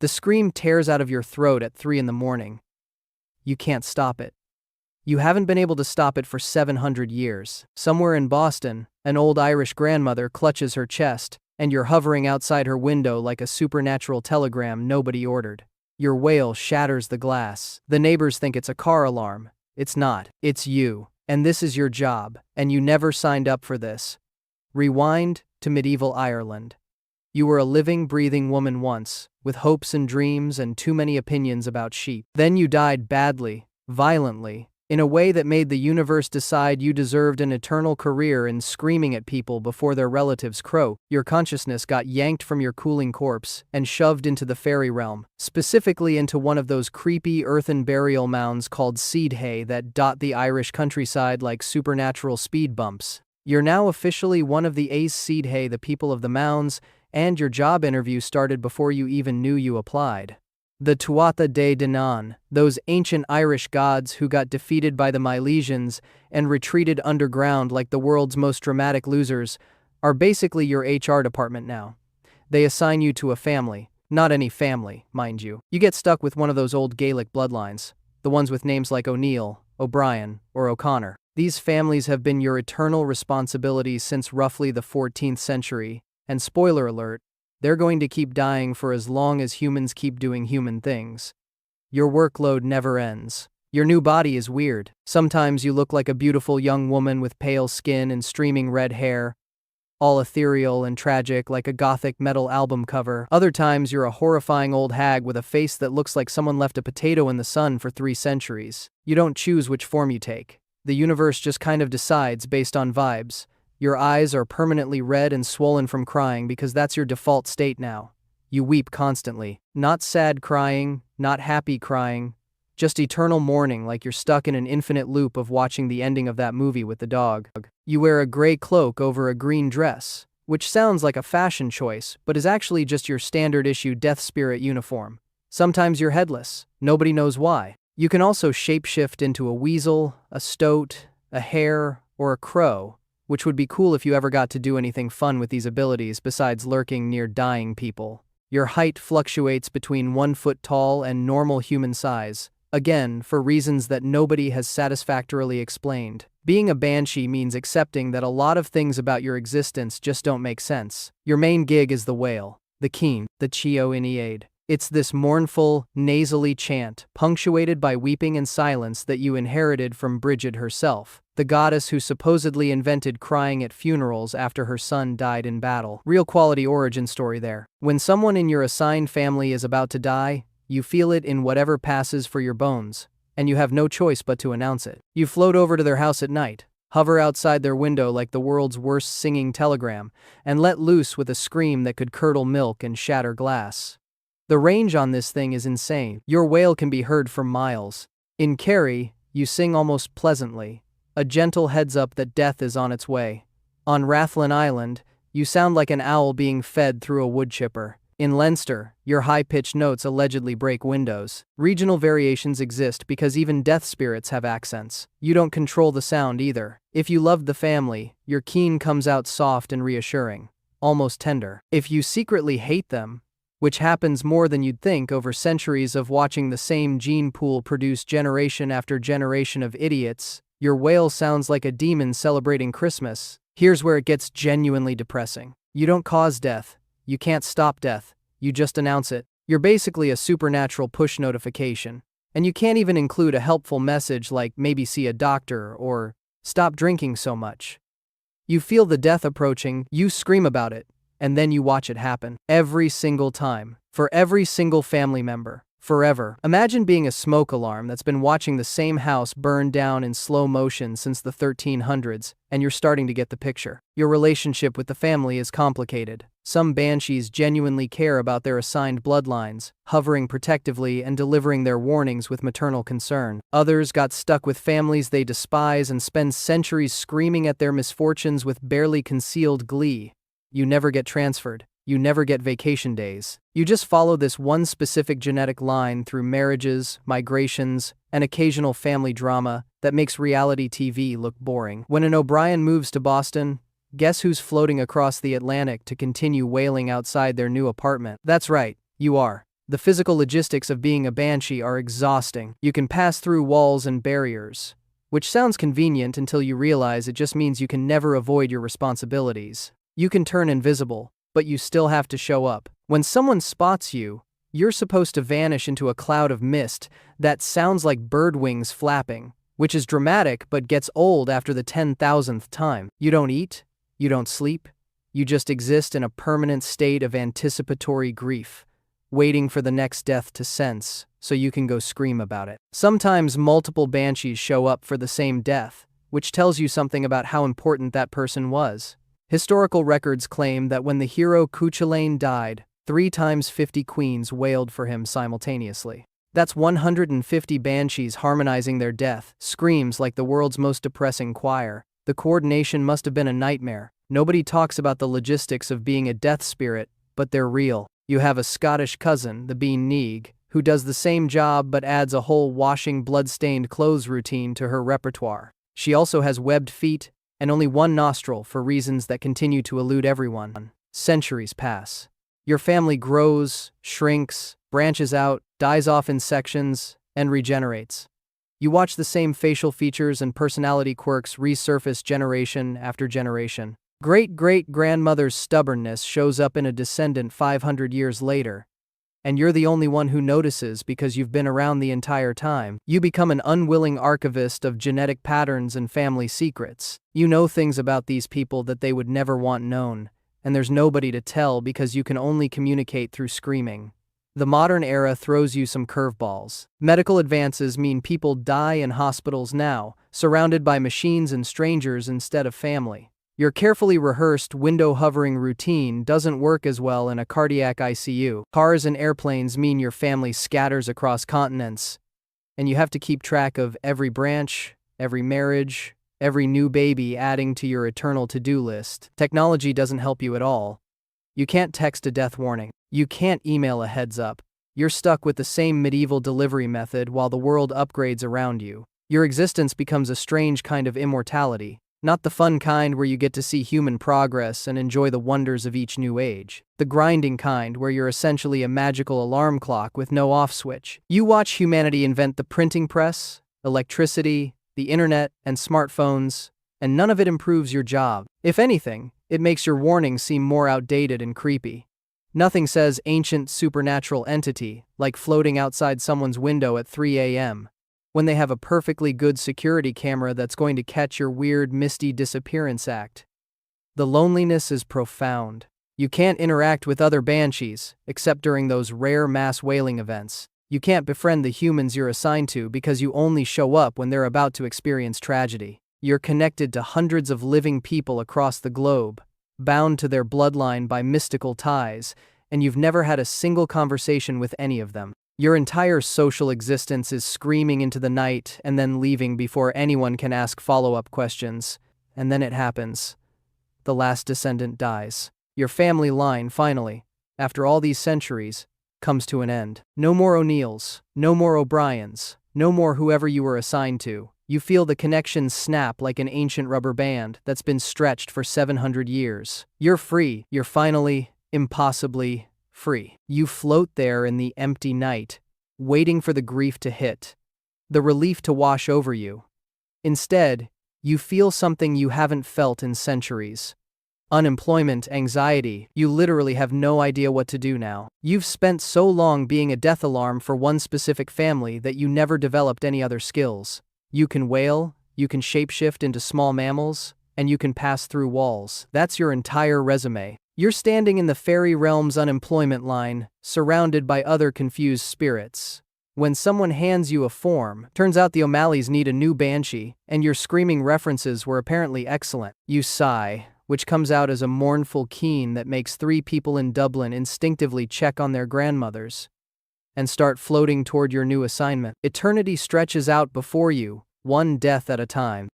The scream tears out of your throat at 3 in the morning. You can't stop it. You haven't been able to stop it for 700 years. Somewhere in Boston, an old Irish grandmother clutches her chest, and you're hovering outside her window like a supernatural telegram nobody ordered. Your wail shatters the glass. The neighbors think it's a car alarm. It's not. It's you. And this is your job, and you never signed up for this. Rewind to medieval Ireland. You were a living, breathing woman once, with hopes and dreams and too many opinions about sheep. Then you died badly, violently, in a way that made the universe decide you deserved an eternal career in screaming at people before their relatives croak. Your consciousness got yanked from your cooling corpse and shoved into the fairy realm, specifically into one of those creepy earthen burial mounds called seed hay that dot the Irish countryside like supernatural speed bumps. You're now officially one of the A's seed hay, the people of the mounds, and your job interview started before you even knew you applied. The Tuatha Dé Danann, those ancient Irish gods who got defeated by the Milesians and retreated underground like the world's most dramatic losers, are basically your HR department now. They assign you to a family, not any family, mind you. You get stuck with one of those old Gaelic bloodlines, the ones with names like O'Neill, O'Brien, or O'Connor. These families have been your eternal responsibility since roughly the 14th century, and spoiler alert, they're going to keep dying for as long as humans keep doing human things. Your workload never ends. Your new body is weird. Sometimes you look like a beautiful young woman with pale skin and streaming red hair, all ethereal and tragic like a gothic metal album cover. Other times you're a horrifying old hag with a face that looks like someone left a potato in the sun for 3 centuries. You don't choose which form you take. The universe just kind of decides based on vibes. Your eyes are permanently red and swollen from crying because that's your default state now. You weep constantly. Not sad crying, not happy crying, just eternal mourning like you're stuck in an infinite loop of watching the ending of that movie with the dog. You wear a gray cloak over a green dress, which sounds like a fashion choice, but is actually just your standard issue Death Spirit uniform. Sometimes you're headless. Nobody knows why. You can also shapeshift into a weasel, a stoat, a hare, or a crow, which would be cool if you ever got to do anything fun with these abilities besides lurking near dying people. Your height fluctuates between 1 foot tall and normal human size, again, for reasons that nobody has satisfactorily explained. Being a Banshee means accepting that a lot of things about your existence just don't make sense. Your main gig is the wail, the keen, the Chio Inead. It's this mournful, nasally chant, punctuated by weeping and silence that you inherited from Bridget herself, the goddess who supposedly invented crying at funerals after her son died in battle. Real quality origin story there. When someone in your assigned family is about to die, you feel it in whatever passes for your bones, and you have no choice but to announce it. You float over to their house at night, hover outside their window like the world's worst singing telegram, and let loose with a scream that could curdle milk and shatter glass. The range on this thing is insane. Your wail can be heard for miles. In Kerry, you sing almost pleasantly, a gentle heads up that death is on its way. On Rathlin Island, you sound like an owl being fed through a wood chipper. In Leinster, your high-pitched notes allegedly break windows. Regional variations exist because even death spirits have accents. You don't control the sound either. If you loved the family, your keen comes out soft and reassuring, almost tender. If you secretly hate them, which happens more than you'd think over centuries of watching the same gene pool produce generation after generation of idiots, your wail sounds like a demon celebrating Christmas. Here's where it gets genuinely depressing. You don't cause death. You can't stop death. You just announce it. You're basically a supernatural push notification. And you can't even include a helpful message like maybe see a doctor or stop drinking so much. You feel the death approaching, you scream about it, and then you watch it happen. Every single time. For every single family member. Forever. Imagine being a smoke alarm that's been watching the same house burn down in slow motion since the 1300s, and you're starting to get the picture. Your relationship with the family is complicated. Some Banshees genuinely care about their assigned bloodlines, hovering protectively and delivering their warnings with maternal concern. Others got stuck with families they despise and spend centuries screaming at their misfortunes with barely concealed glee. You never get transferred. You never get vacation days. You just follow this one specific genetic line through marriages, migrations, and occasional family drama that makes reality TV look boring. When an O'Brien moves to Boston, guess who's floating across the Atlantic to continue wailing outside their new apartment? That's right, you are. The physical logistics of being a banshee are exhausting. You can pass through walls and barriers, which sounds convenient until you realize it just means you can never avoid your responsibilities. You can turn invisible, but you still have to show up. When someone spots you, you're supposed to vanish into a cloud of mist that sounds like bird wings flapping, which is dramatic but gets old after the 10,000th time. You don't eat, you don't sleep, you just exist in a permanent state of anticipatory grief, waiting for the next death to sense, so you can go scream about it. Sometimes multiple banshees show up for the same death, which tells you something about how important that person was. Historical records claim that when the hero Cuchulainn died, 3 times 50 queens wailed for him simultaneously. That's 150 banshees harmonizing their death, screams like the world's most depressing choir. The coordination must have been a nightmare. Nobody talks about the logistics of being a death spirit, but they're real. You have a Scottish cousin, the Bean Neeg, who does the same job but adds a whole washing blood-stained clothes routine to her repertoire. She also has webbed feet and only one nostril for reasons that continue to elude everyone. Centuries pass. Your family grows, shrinks, branches out, dies off in sections, and regenerates. You watch the same facial features and personality quirks resurface generation after generation. Great-great-grandmother's stubbornness shows up in a descendant 500 years later, and you're the only one who notices because you've been around the entire time. You become an unwilling archivist of genetic patterns and family secrets. You know things about these people that they would never want known, and there's nobody to tell because you can only communicate through screaming. The modern era throws you some curveballs. Medical advances mean people die in hospitals now, surrounded by machines and strangers instead of family. Your carefully rehearsed window-hovering routine doesn't work as well in a cardiac ICU. Cars and airplanes mean your family scatters across continents, and you have to keep track of every branch, every marriage, every new baby adding to your eternal to-do list. Technology doesn't help you at all. You can't text a death warning. You can't email a heads-up. You're stuck with the same medieval delivery method while the world upgrades around you. Your existence becomes a strange kind of immortality. Not the fun kind where you get to see human progress and enjoy the wonders of each new age. The grinding kind where you're essentially a magical alarm clock with no off switch. You watch humanity invent the printing press, electricity, the internet, and smartphones, and none of it improves your job. If anything, it makes your warnings seem more outdated and creepy. Nothing says ancient supernatural entity like floating outside someone's window at 3 a.m. when they have a perfectly good security camera that's going to catch your weird, misty disappearance act. The loneliness is profound. You can't interact with other banshees, except during those rare mass wailing events. You can't befriend the humans you're assigned to because you only show up when they're about to experience tragedy. You're connected to hundreds of living people across the globe, bound to their bloodline by mystical ties, and you've never had a single conversation with any of them. Your entire social existence is screaming into the night and then leaving before anyone can ask follow-up questions. And then it happens. The last descendant dies. Your family line, finally, after all these centuries, comes to an end. No more O'Neills, no more O'Briens, no more whoever you were assigned to. You feel the connections snap like an ancient rubber band that's been stretched for 700 years. You're free. You're finally, impossibly, free. You float there in the empty night, waiting for the grief to hit, the relief to wash over you. Instead, you feel something you haven't felt in centuries. Unemployment, anxiety. You literally have no idea what to do now. You've spent so long being a death alarm for one specific family that you never developed any other skills. You can wail, you can shapeshift into small mammals, and you can pass through walls. That's your entire resume. You're standing in the fairy realm's unemployment line, surrounded by other confused spirits. When someone hands you a form, turns out the O'Malleys need a new banshee, and your screaming references were apparently excellent. You sigh, which comes out as a mournful keen that makes 3 people in Dublin instinctively check on their grandmothers and start floating toward your new assignment. Eternity stretches out before you, one death at a time.